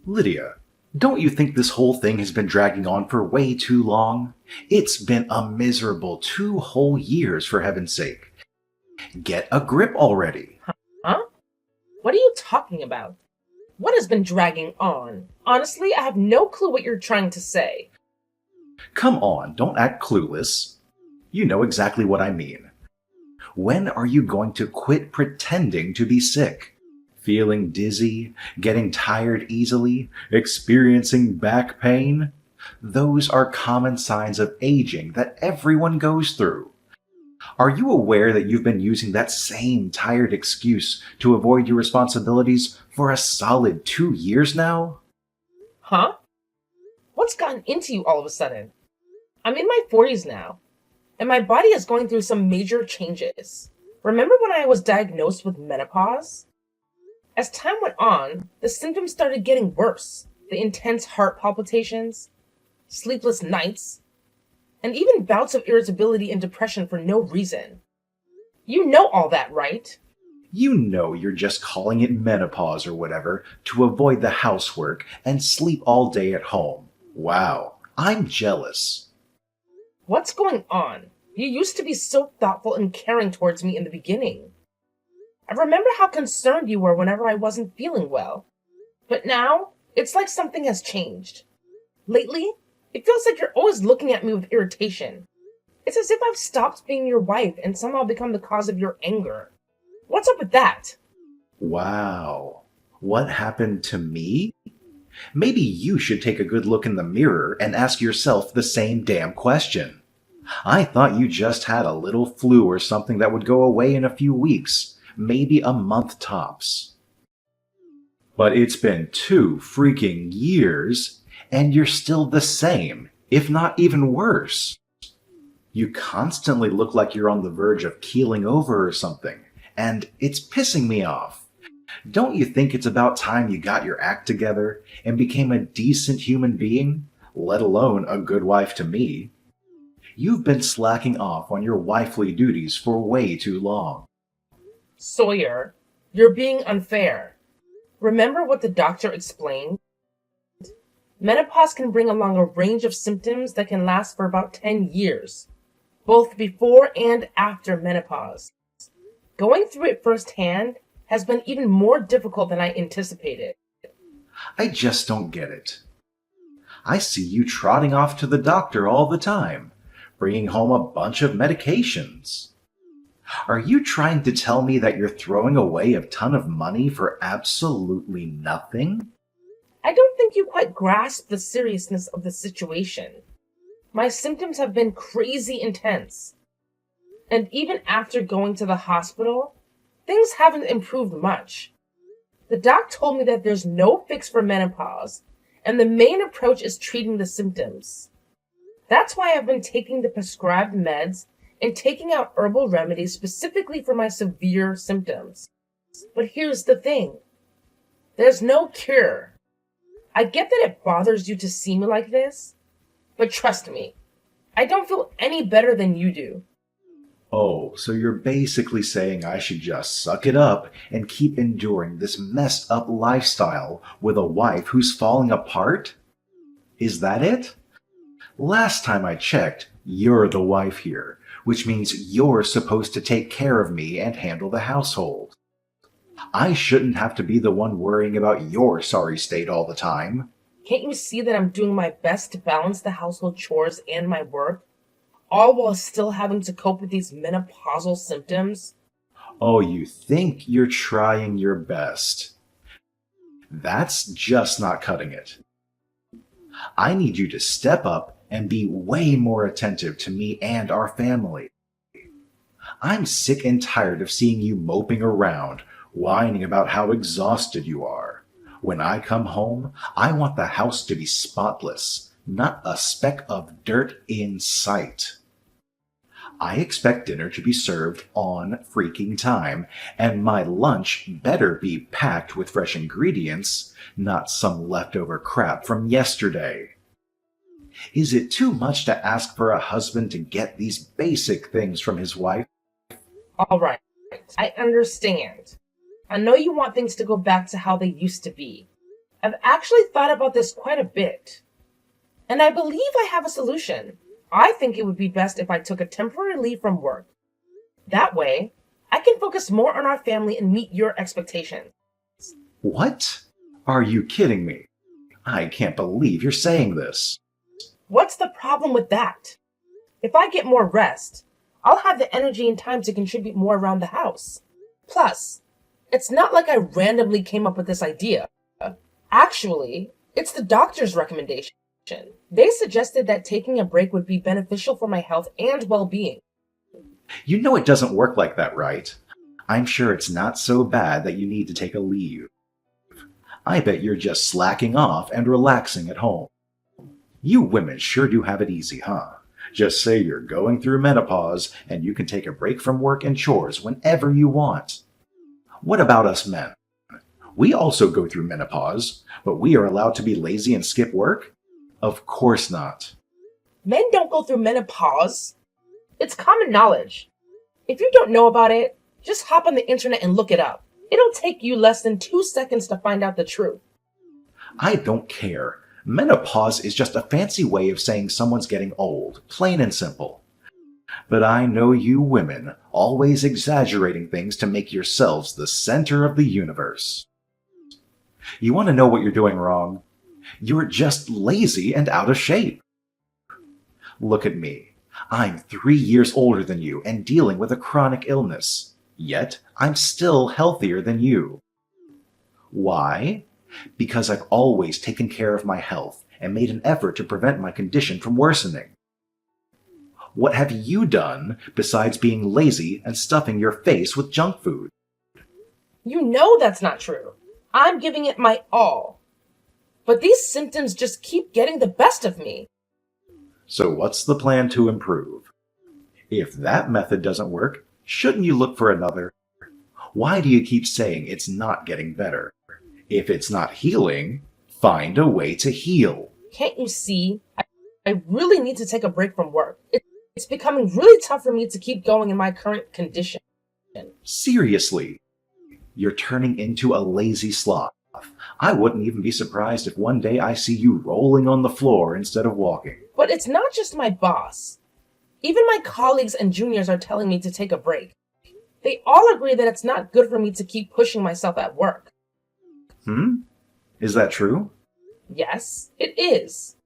Lydia, don't you think this whole thing has been dragging on for way too long? It's been a miserable 2 whole years, for heaven's sake. Get a grip already. Huh? What are you talking about? What has been dragging on? Honestly, I have no clue what you're trying to say. Come on, don't act clueless. You know exactly what I mean. When are you going to quit pretending to be sick? Feeling dizzy, getting tired easily, experiencing back pain? Those are common signs of aging that everyone goes through. Are you aware that you've been using that same tired excuse to avoid your responsibilities for a solid 2 years now? Huh? What's gotten into you all of a sudden? I'm in my 40s now, and my body is going through some major changes. Remember when I was diagnosed with menopause? As time went on, the symptoms started getting worse. The intense heart palpitations, sleepless nights, and even bouts of irritability and depression for no reason. You know all that, right? You know you're just calling it menopause or whatever to avoid the housework and sleep all day at home. Wow, I'm jealous. What's going on? You used to be so thoughtful and caring towards me in the beginning. I remember how concerned you were whenever I wasn't feeling well. But now, it's like something has changed. Lately, it feels like you're always looking at me with irritation. It's as if I've stopped being your wife and somehow become the cause of your anger. What's up with that? Wow, what happened to me? Maybe you should take a good look in the mirror and ask yourself the same damn question. I thought you just had a little flu or something that would go away in a few weeks, maybe a month tops. But it's been 2 freaking years, and you're still the same, if not even worse. You constantly look like you're on the verge of keeling over or something, and it's pissing me off. Don't you think it's about time you got your act together and became a decent human being, let alone a good wife to me? You've been slacking off on your wifely duties for way too long. Sawyer, you're being unfair. Remember what the doctor explained? Menopause can bring along a range of symptoms that can last for about 10 years, both before and after menopause. Going through it firsthand has been even more difficult than I anticipated. I just don't get it. I see you trotting off to the doctor all the time, bringing home a bunch of medications. Are you trying to tell me that you're throwing away a ton of money for absolutely nothing? I don't think you quite grasp the seriousness of the situation. My symptoms have been crazy intense. And even after going to the hospital, things haven't improved much. The doc told me that there's no fix for menopause, and the main approach is treating the symptoms. That's why I've been taking the prescribed meds and taking out herbal remedies specifically for my severe symptoms. But here's the thing. There's no cure. I get that it bothers you to see me like this, but trust me, I don't feel any better than you do. Oh, so you're basically saying I should just suck it up and keep enduring this messed up lifestyle with a wife who's falling apart? Is that it? Last time I checked, you're the wife here, which means you're supposed to take care of me and handle the household. I shouldn't have to be the one worrying about your sorry state all the time. Can't you see that I'm doing my best to balance the household chores and my work, all while still having to cope with these menopausal symptoms? Oh, you think you're trying your best. That's just not cutting it. I need you to step up and be way more attentive to me and our family. I'm sick and tired of seeing you moping around, whining about how exhausted you are. When I come home, I want the house to be spotless, not a speck of dirt in sight. I expect dinner to be served on freaking time, and my lunch better be packed with fresh ingredients, not some leftover crap from yesterday. Is it too much to ask for a husband to get these basic things from his wife? All right, I understand. I know you want things to go back to how they used to be. I've actually thought about this quite a bit, and I believe I have a solution. I think it would be best if I took a temporary leave from work. That way, I can focus more on our family and meet your expectations. What? Are you kidding me? I can't believe you're saying this. What's the problem with that? If I get more rest, I'll have the energy and time to contribute more around the house. Plus, it's not like I randomly came up with this idea. Actually, it's the doctor's recommendation. They suggested that taking a break would be beneficial for my health and well-being. You know it doesn't work like that, right? I'm sure it's not so bad that you need to take a leave. I bet you're just slacking off and relaxing at home. You women sure do have it easy, huh? Just say you're going through menopause and you can take a break from work and chores whenever you want. What about us men? We also go through menopause, but we are allowed to be lazy and skip work? Of course not. Men don't go through menopause. It's common knowledge. If you don't know about it, just hop on the internet and look it up. It'll take you less than 2 seconds to find out the truth. I don't care. Menopause is just a fancy way of saying someone's getting old, plain and simple. But I know you women always exaggerating things to make yourselves the center of the universe. You want to know what you're doing wrong? You're just lazy and out of shape. Look at me. I'm 3 years older than you and dealing with a chronic illness. Yet, I'm still healthier than you. Why? Because I've always taken care of my health and made an effort to prevent my condition from worsening. What have you done besides being lazy and stuffing your face with junk food? You know that's not true. I'm giving it my all. But these symptoms just keep getting the best of me. So what's the plan to improve? If that method doesn't work, shouldn't you look for another? Why do you keep saying it's not getting better? If it's not healing, find a way to heal. Can't you see? I really need to take a break from work. It's becoming really tough for me to keep going in my current condition. Seriously, you're turning into a lazy sloth. I wouldn't even be surprised if one day I see you rolling on the floor instead of walking. But it's not just my boss. Even my colleagues and juniors are telling me to take a break. They all agree that it's not good for me to keep pushing myself at work. Is that true? Yes, it is.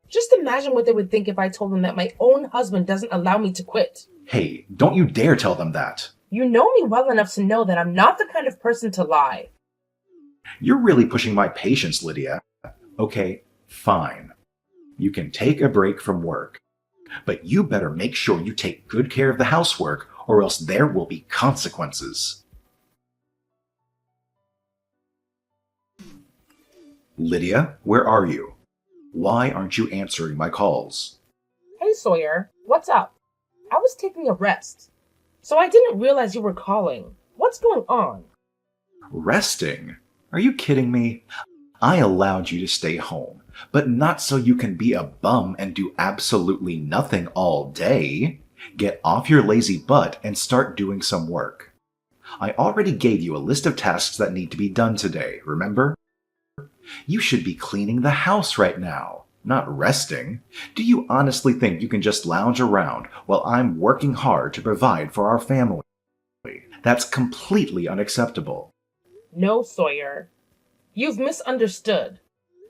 Just imagine what they would think if I told them that my own husband doesn't allow me to quit. Hey, don't you dare tell them that. You know me well enough to know that I'm not the kind of person to lie. You're really pushing my patience, Lydia. Okay, fine. You can take a break from work. But you better make sure you take good care of the housework, or else there will be consequences. Lydia, where are you? Why aren't you answering my calls? Hey Sawyer, what's up? I was taking a rest, so I didn't realize you were calling. What's going on? Resting? Are you kidding me? I allowed you to stay home, but not so you can be a bum and do absolutely nothing all day. Get off your lazy butt and start doing some work. I already gave you a list of tasks that need to be done today, remember? You should be cleaning the house right now, not resting. Do you honestly think you can just lounge around while I'm working hard to provide for our family? That's completely unacceptable. No, Sawyer. You've misunderstood.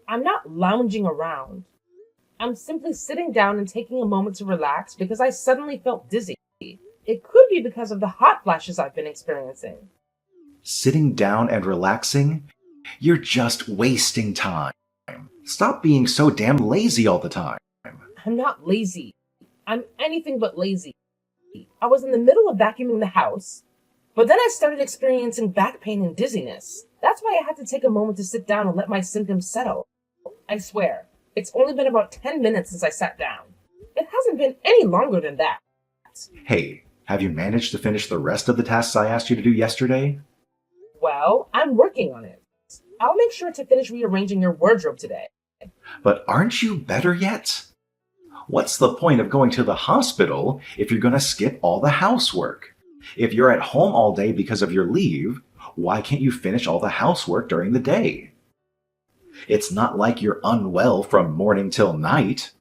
I'm not lounging around. I'm simply sitting down and taking a moment to relax because I suddenly felt dizzy. It could be because of the hot flashes I've been experiencing. Sitting down and relaxing? You're just wasting time. Stop being so damn lazy all the time. I'm not lazy. I'm anything but lazy. I was in the middle of vacuuming the house, but then I started experiencing back pain and dizziness. That's why I had to take a moment to sit down and let my symptoms settle. I swear, it's only been about 10 minutes since I sat down. It hasn't been any longer than that. Hey, have you managed to finish the rest of the tasks I asked you to do yesterday? Well, I'm working on it. I'll make sure to finish rearranging your wardrobe today. But aren't you better yet? What's the point of going to the hospital if you're going to skip all the housework? If you're at home all day because of your leave, why can't you finish all the housework during the day? It's not like you're unwell from morning till night.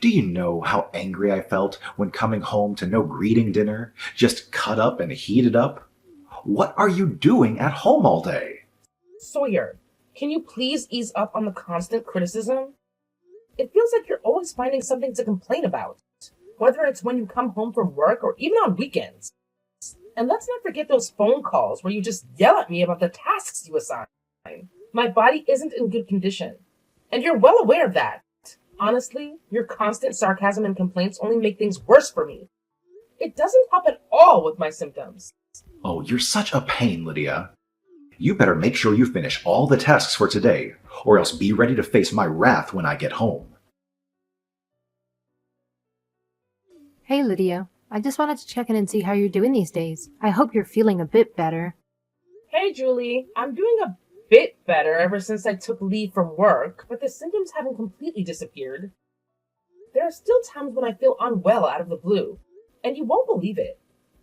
Do you know how angry I felt when coming home to no greeting dinner, just cut up and heated up? What are you doing at home all day? Sawyer, can you please ease up on the constant criticism? It feels like you're always finding something to complain about, whether it's when you come home from work or even on weekends. And let's not forget those phone calls where you just yell at me about the tasks you assign. My body isn't in good condition, and you're well aware of that. Honestly, your constant sarcasm and complaints only make things worse for me. It doesn't help at all with my symptoms. Oh, you're such a pain, Lydia. You better make sure you finish all the tasks for today, or else be ready to face my wrath when I get home. Hey, Lydia. I just wanted to check in and see how you're doing these days. I hope you're feeling a bit better. Hey, Julie. I'm doing a bit better ever since I took leave from work, but the symptoms haven't completely disappeared. There are still times when I feel unwell out of the blue, and you won't believe it,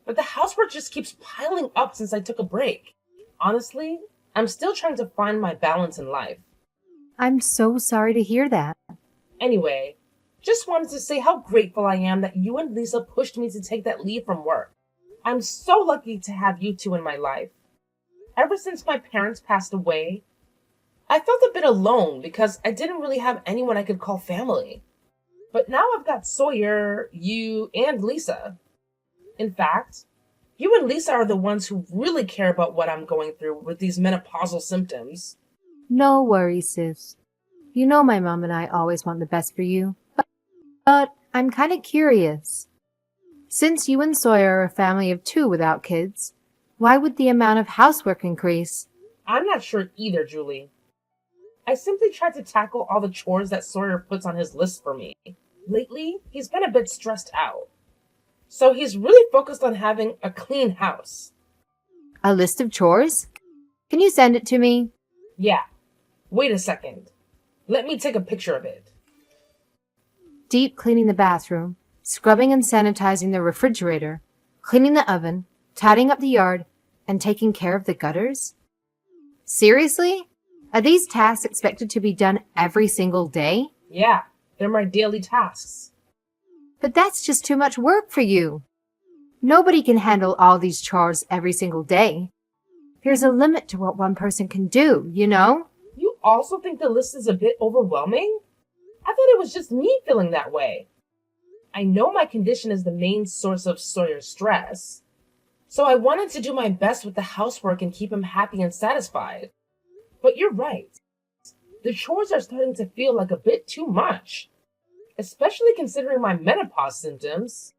but the housework just keeps piling up since I took a break. Honestly, I'm still trying to find my balance in life. I'm so sorry to hear that. Anyway, just wanted to say how grateful I am that you and Lisa pushed me to take that leave from work. I'm so lucky to have you two in my life. Ever since my parents passed away, I felt a bit alone because I didn't really have anyone I could call family. But now I've got Sawyer, you, and Lisa. In fact, you and Lisa are the ones who really care about what I'm going through with these menopausal symptoms. No worries, sis. You know my mom and I always want the best for you. But I'm kind of curious. Since you and Sawyer are a family of 2 without kids, why would the amount of housework increase? I'm not sure either, Julie. I simply tried to tackle all the chores that Sawyer puts on his list for me. Lately, he's been a bit stressed out. So he's really focused on having a clean house. A list of chores? Can you send it to me? Yeah. Wait a second. Let me take a picture of it. Deep cleaning the bathroom, scrubbing and sanitizing the refrigerator, cleaning the oven, tidying up the yard, and taking care of the gutters? Seriously? Are these tasks expected to be done every single day? Yeah, they're my daily tasks. But that's just too much work for you. Nobody can handle all these chores every single day. There's a limit to what one person can do, you know? You also think the list is a bit overwhelming? I thought it was just me feeling that way. I know my condition is the main source of Sawyer's stress, so I wanted to do my best with the housework and keep him happy and satisfied. But you're right. The chores are starting to feel like a bit too much, especially considering my menopause symptoms.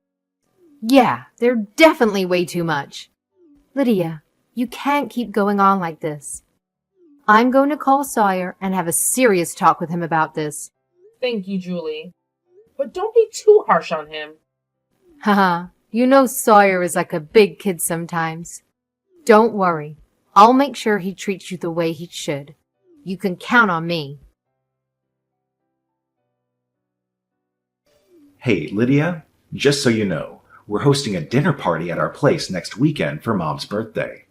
Yeah, they're definitely way too much. Lydia, you can't keep going on like this. I'm going to call Sawyer and have a serious talk with him about this. Thank you, Julie. But don't be too harsh on him. Haha, you know Sawyer is like a big kid sometimes. Don't worry. I'll make sure he treats you the way he should. You can count on me. Hey, Lydia, just so you know, we're hosting a dinner party at our place next weekend for Mom's birthday.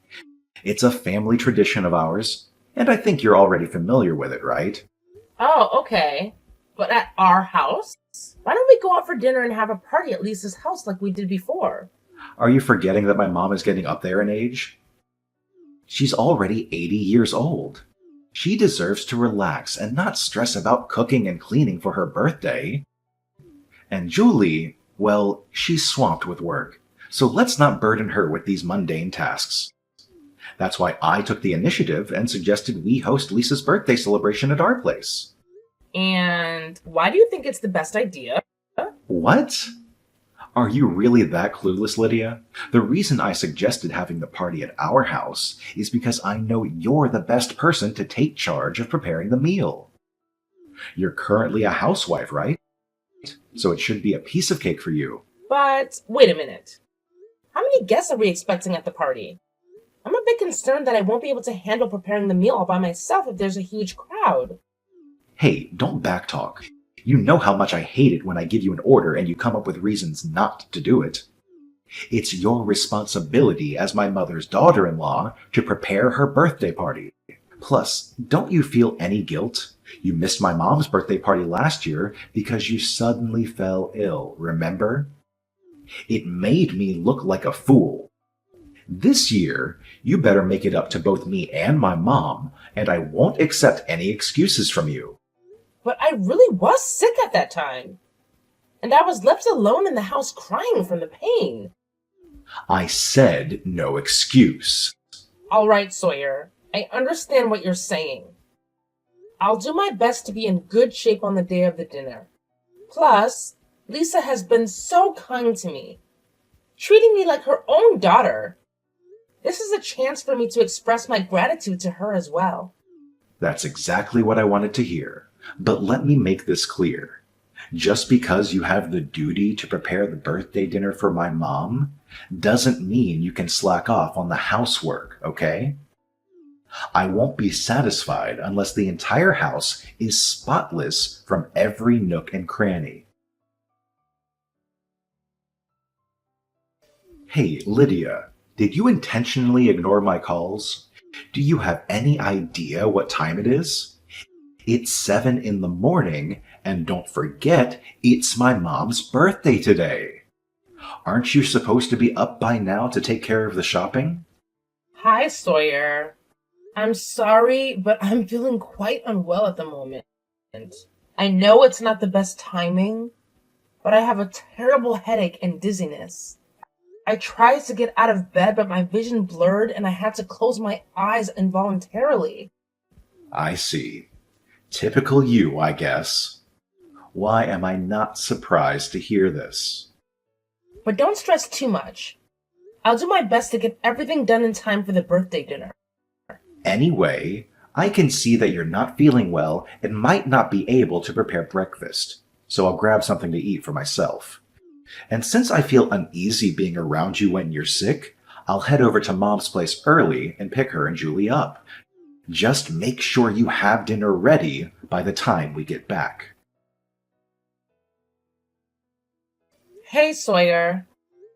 It's a family tradition of ours, and I think you're already familiar with it, right? Oh, okay. But at our house? Why don't we go out for dinner and have a party at Lisa's house like we did before? Are you forgetting that my mom is getting up there in age? She's already 80 years old. She deserves to relax and not stress about cooking and cleaning for her birthday. And Julie, well, she's swamped with work, so let's not burden her with these mundane tasks. That's why I took the initiative and suggested we host Lisa's birthday celebration at our place. And why do you think it's the best idea? What? Are you really that clueless, Lydia? The reason I suggested having the party at our house is because I know you're the best person to take charge of preparing the meal. You're currently a housewife, right? So it should be a piece of cake for you. But wait a minute. How many guests are we expecting at the party? I'm a bit concerned that I won't be able to handle preparing the meal all by myself if there's a huge crowd. Hey, don't backtalk. You know how much I hate it when I give you an order and you come up with reasons not to do it. It's your responsibility as my mother's daughter-in-law to prepare her birthday party. Plus, don't you feel any guilt? You missed my mom's birthday party last year because you suddenly fell ill, remember? It made me look like a fool. This year, you better make it up to both me and my mom, and I won't accept any excuses from you. But I really was sick at that time. And I was left alone in the house crying from the pain. I said no excuse. All right, Sawyer. I understand what you're saying. I'll do my best to be in good shape on the day of the dinner. Plus, Lisa has been so kind to me, treating me like her own daughter. This is a chance for me to express my gratitude to her as well. That's exactly what I wanted to hear. But let me make this clear. Just because you have the duty to prepare the birthday dinner for my mom doesn't mean you can slack off on the housework, okay? I won't be satisfied unless the entire house is spotless from every nook and cranny. Hey, Lydia, did you intentionally ignore my calls? Do you have any idea what time it is? It's 7 in the morning, and don't forget, it's my mom's birthday today. Aren't you supposed to be up by now to take care of the shopping? Hi, Sawyer. I'm sorry, but I'm feeling quite unwell at the moment. I know it's not the best timing, but I have a terrible headache and dizziness. I tried to get out of bed, but my vision blurred and I had to close my eyes involuntarily. I see. Typical you, I guess. Why am I not surprised to hear this? But don't stress too much. I'll do my best to get everything done in time for the birthday dinner. Anyway, I can see that you're not feeling well and might not be able to prepare breakfast, so I'll grab something to eat for myself. And since I feel uneasy being around you when you're sick, I'll head over to Mom's place early and pick her and Julie up. Just make sure you have dinner ready by the time we get back. Hey, Sawyer.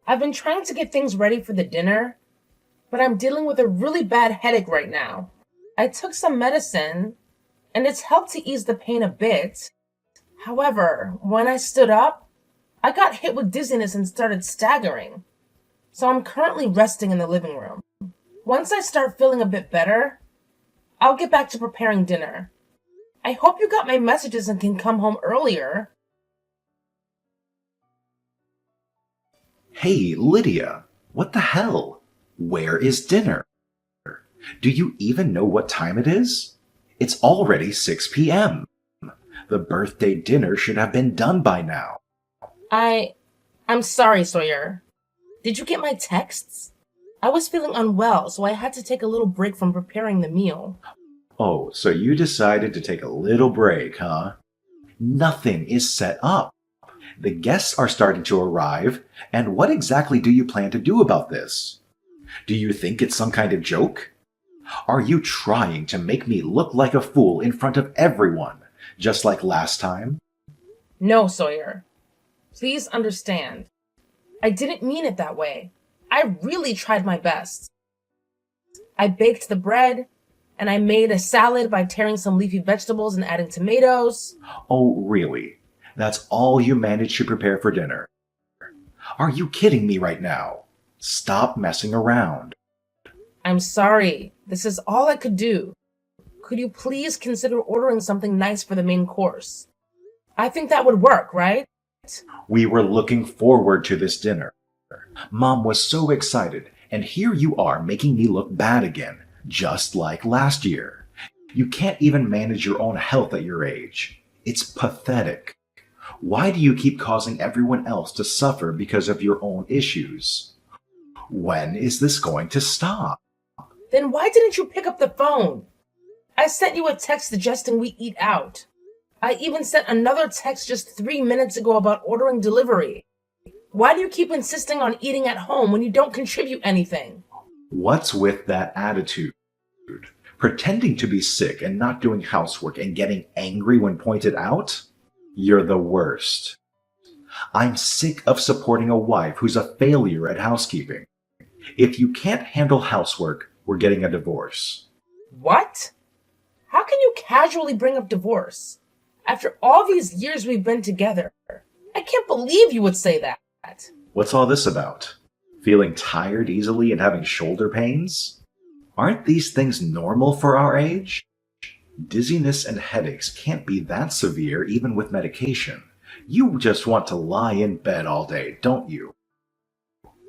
I've been trying to get things ready for the dinner, but I'm dealing with a really bad headache right now. I took some medicine, and it's helped to ease the pain a bit. However, when I stood up, I got hit with dizziness and started staggering. So I'm currently resting in the living room. Once I start feeling a bit better, I'll get back to preparing dinner. I hope you got my messages and can come home earlier. Hey, Lydia, what the hell? Where is dinner? Do you even know what time it is? It's already 6 p.m. The birthday dinner should have been done by now. I'm sorry, Sawyer. Did you get my texts? I was feeling unwell, so I had to take a little break from preparing the meal. Oh, so you decided to take a little break, huh? Nothing is set up. The guests are starting to arrive, and what exactly do you plan to do about this? Do you think it's some kind of joke? Are you trying to make me look like a fool in front of everyone, just like last time? No, Sawyer. Please understand. I didn't mean it that way. I really tried my best. I baked the bread, and I made a salad by tearing some leafy vegetables and adding tomatoes. Oh, really? That's all you managed to prepare for dinner? Are you kidding me right now? Stop messing around. I'm sorry. This is all I could do. Could you please consider ordering something nice for the main course? I think that would work, right? We were looking forward to this dinner. Mom was so excited, and here you are making me look bad again, just like last year. You can't even manage your own health at your age. It's pathetic. Why do you keep causing everyone else to suffer because of your own issues? When is this going to stop? Then why didn't you pick up the phone? I sent you a text suggesting we eat out. I even sent another text just 3 minutes ago about ordering delivery. Why do you keep insisting on eating at home when you don't contribute anything? What's with that attitude? Pretending to be sick and not doing housework and getting angry when pointed out? You're the worst. I'm sick of supporting a wife who's a failure at housekeeping. If you can't handle housework, we're getting a divorce. What? How can you casually bring up divorce? After all these years we've been together, I can't believe you would say that. What's all this about? Feeling tired easily and having shoulder pains? Aren't these things normal for our age? Dizziness and headaches can't be that severe even with medication. You just want to lie in bed all day, don't you?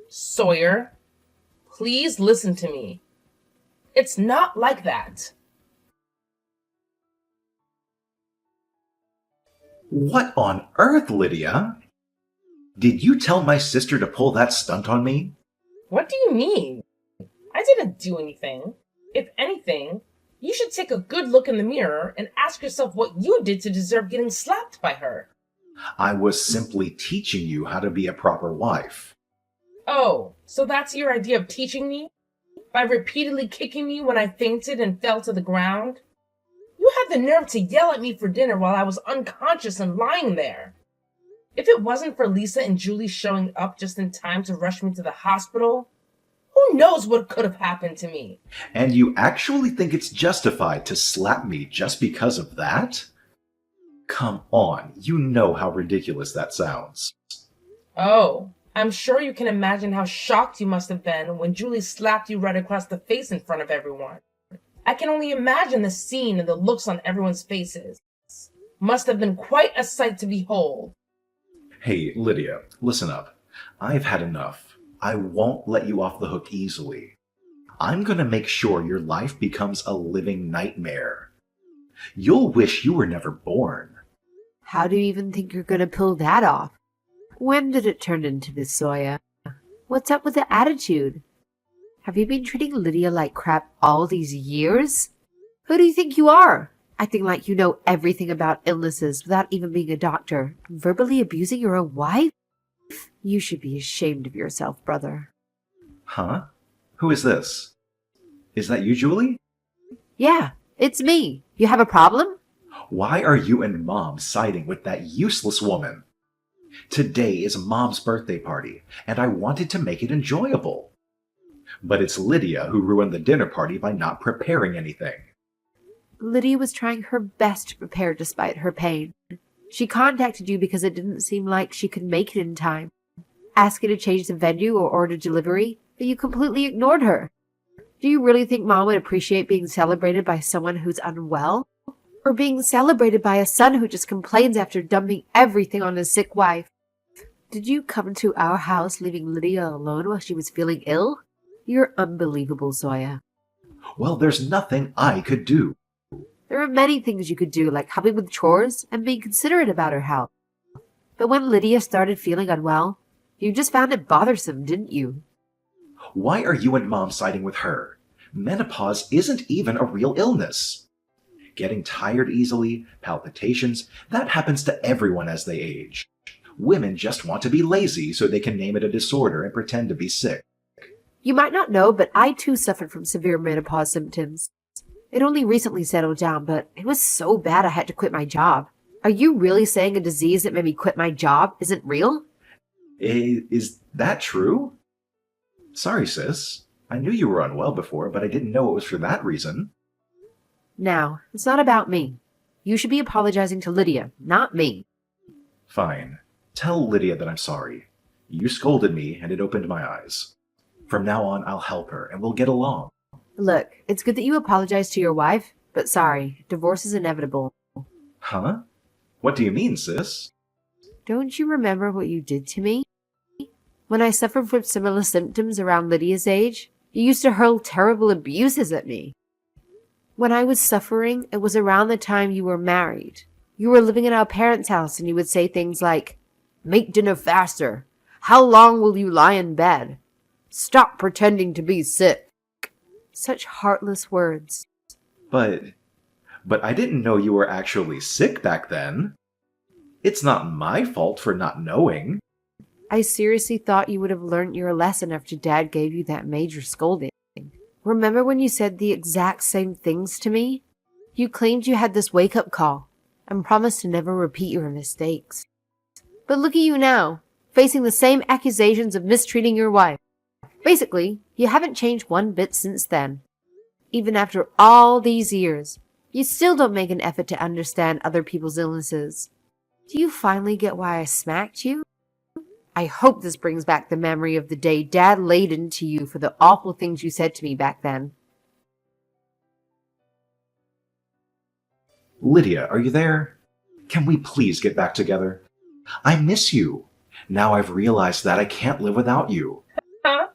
Sawyer, please listen to me. It's not like that. What on earth, Lydia? Did you tell my sister to pull that stunt on me? What do you mean? I didn't do anything. If anything, you should take a good look in the mirror and ask yourself what you did to deserve getting slapped by her. I was simply teaching you how to be a proper wife. Oh, so that's your idea of teaching me? By repeatedly kicking me when I fainted and fell to the ground? You had the nerve to yell at me for dinner while I was unconscious and lying there. If it wasn't for Lisa and Julie showing up just in time to rush me to the hospital, who knows what could have happened to me? And you actually think it's justified to slap me just because of that? Come on, you know how ridiculous that sounds. Oh, I'm sure you can imagine how shocked you must have been when Julie slapped you right across the face in front of everyone. I can only imagine the scene and the looks on everyone's faces. Must have been quite a sight to behold. Hey, Lydia, listen up. I've had enough. I won't let you off the hook easily. I'm gonna make sure your life becomes a living nightmare. You'll wish you were never born. How do you even think you're going to pull that off? When did it turn into this, Sawyer? What's up with the attitude? Have you been treating Lydia like crap all these years? Who do you think you are? Acting like you know everything about illnesses without even being a doctor. Verbally abusing your own wife? You should be ashamed of yourself, brother. Huh? Who is this? Is that you, Julie? Yeah, it's me. You have a problem? Why are you and Mom siding with that useless woman? Today is Mom's birthday party, and I wanted to make it enjoyable. But it's Lydia who ruined the dinner party by not preparing anything. Lydia was trying her best to prepare despite her pain. She contacted you because it didn't seem like she could make it in time. Asked you to change the venue or order delivery, but you completely ignored her. Do you really think Mom would appreciate being celebrated by someone who's unwell? Or being celebrated by a son who just complains after dumping everything on his sick wife? Did you come to our house leaving Lydia alone while she was feeling ill? You're unbelievable, Sawyer. Well, there's nothing I could do. There are many things you could do, like helping with chores and being considerate about her health. But when Lydia started feeling unwell, you just found it bothersome, didn't you? Why are you and Mom siding with her? Menopause isn't even a real illness. Getting tired easily, palpitations, that happens to everyone as they age. Women just want to be lazy so they can name it a disorder and pretend to be sick. You might not know, but I too suffered from severe menopause symptoms. It only recently settled down, but it was so bad I had to quit my job. Are you really saying a disease that made me quit my job isn't real? Is that true? Sorry, sis. I knew you were unwell before, but I didn't know it was for that reason. Now, it's not about me. You should be apologizing to Lydia, not me. Fine. Tell Lydia that I'm sorry. You scolded me, and it opened my eyes. From now on, I'll help her, and we'll get along. Look, it's good that you apologized to your wife, but sorry, divorce is inevitable. Huh? What do you mean, sis? Don't you remember what you did to me? When I suffered from similar symptoms around Lydia's age, you used to hurl terrible abuses at me. When I was suffering, it was around the time you were married. You were living in our parents' house and you would say things like, "Make dinner faster. How long will you lie in bed? Stop pretending to be sick." Such heartless words. But I didn't know you were actually sick back then. It's not my fault for not knowing. I seriously thought you would have learned your lesson after Dad gave you that major scolding. Remember when you said the exact same things to me? You claimed you had this wake-up call and promised to never repeat your mistakes. But look at you now, facing the same accusations of mistreating your wife. Basically, you haven't changed one bit since then. Even after all these years, You still don't make an effort to understand other people's illnesses. Do you finally get why I smacked you? I hope this brings back the memory of the day Dad laid into you for the awful things you said to me back then. Lydia, are you there? Can we please get back together? I miss you. Now I've realized that I can't live without you. Huh?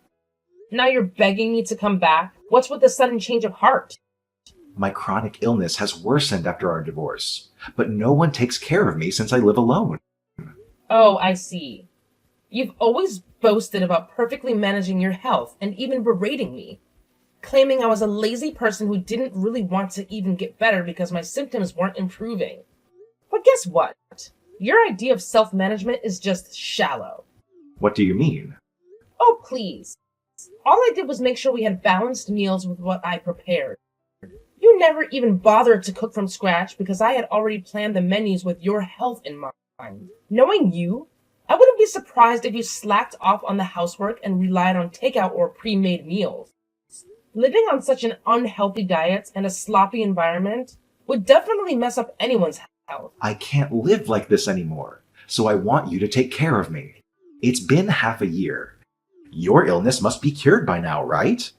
Now you're begging me to come back? What's with the sudden change of heart? My chronic illness has worsened after our divorce, but no one takes care of me since I live alone. Oh, I see. You've always boasted about perfectly managing your health and even berating me, claiming I was a lazy person who didn't really want to even get better because my symptoms weren't improving. But guess what? Your idea of self-management is just shallow. What do you mean? Oh, please. All I did was make sure we had balanced meals with what I prepared. You never even bothered to cook from scratch because I had already planned the menus with your health in mind. Knowing you, I wouldn't be surprised if you slacked off on the housework and relied on takeout or pre-made meals. Living on such an unhealthy diet and a sloppy environment would definitely mess up anyone's health. I can't live like this anymore, so I want you to take care of me. It's been half a year. Your illness must be cured by now, right?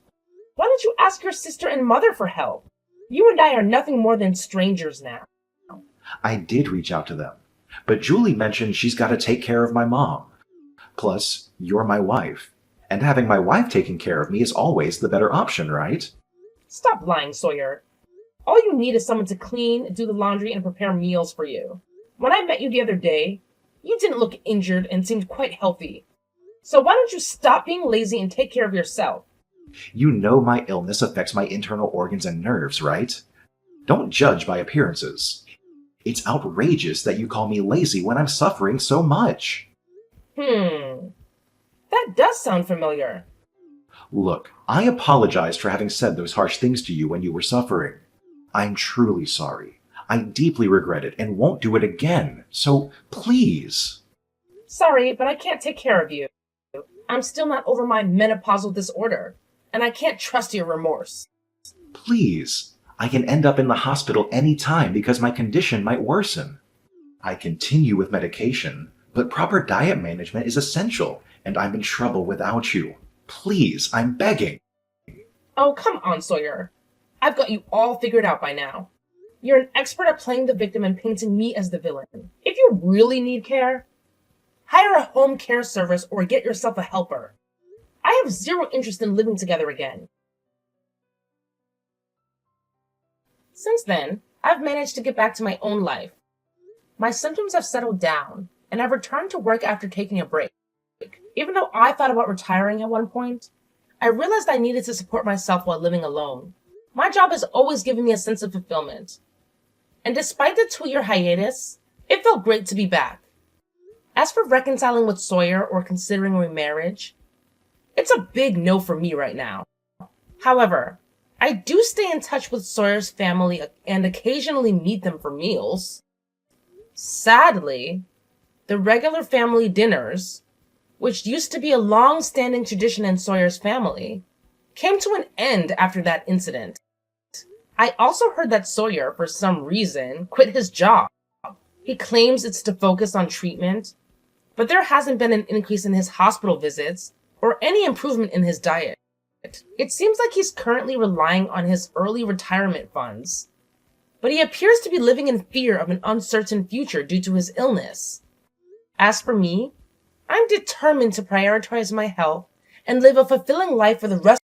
Why don't you ask your sister and mother for help? You and I are nothing more than strangers now. I did reach out to them, but Julie mentioned she's got to take care of my mom. Plus, you're my wife, and having my wife taking care of me is always the better option, right? Stop lying, Sawyer. All you need is someone to clean, do the laundry, and prepare meals for you. When I met you the other day, you didn't look injured and seemed quite healthy. So why don't you stop being lazy and take care of yourself? You know my illness affects my internal organs and nerves, right? Don't judge by appearances. It's outrageous that you call me lazy when I'm suffering so much. That does sound familiar. Look, I apologized for having said those harsh things to you when you were suffering. I'm truly sorry. I deeply regret it and won't do it again. So, please. Sorry, but I can't take care of you. I'm still not over my menopausal disorder, and I can't trust your remorse. Please. I can end up in the hospital any time because my condition might worsen. I continue with medication, but proper diet management is essential, and I'm in trouble without you. Please, I'm begging. Oh, come on, Sawyer. I've got you all figured out by now. You're an expert at playing the victim and painting me as the villain. If you really need care, hire a home care service or get yourself a helper. I have zero interest in living together again. Since then, I've managed to get back to my own life. My symptoms have settled down, and I've returned to work after taking a break. Even though I thought about retiring at one point, I realized I needed to support myself while living alone. My job has always given me a sense of fulfillment. And despite the 2-year hiatus, it felt great to be back. As for reconciling with Sawyer or considering remarriage, it's a big no for me right now. However, I do stay in touch with Sawyer's family and occasionally meet them for meals. Sadly, the regular family dinners, which used to be a long-standing tradition in Sawyer's family, came to an end after that incident. I also heard that Sawyer, for some reason, quit his job. He claims it's to focus on treatment, but there hasn't been an increase in his hospital visits or any improvement in his diet. It seems like he's currently relying on his early retirement funds, but he appears to be living in fear of an uncertain future due to his illness. As for me, I'm determined to prioritize my health and live a fulfilling life for the rest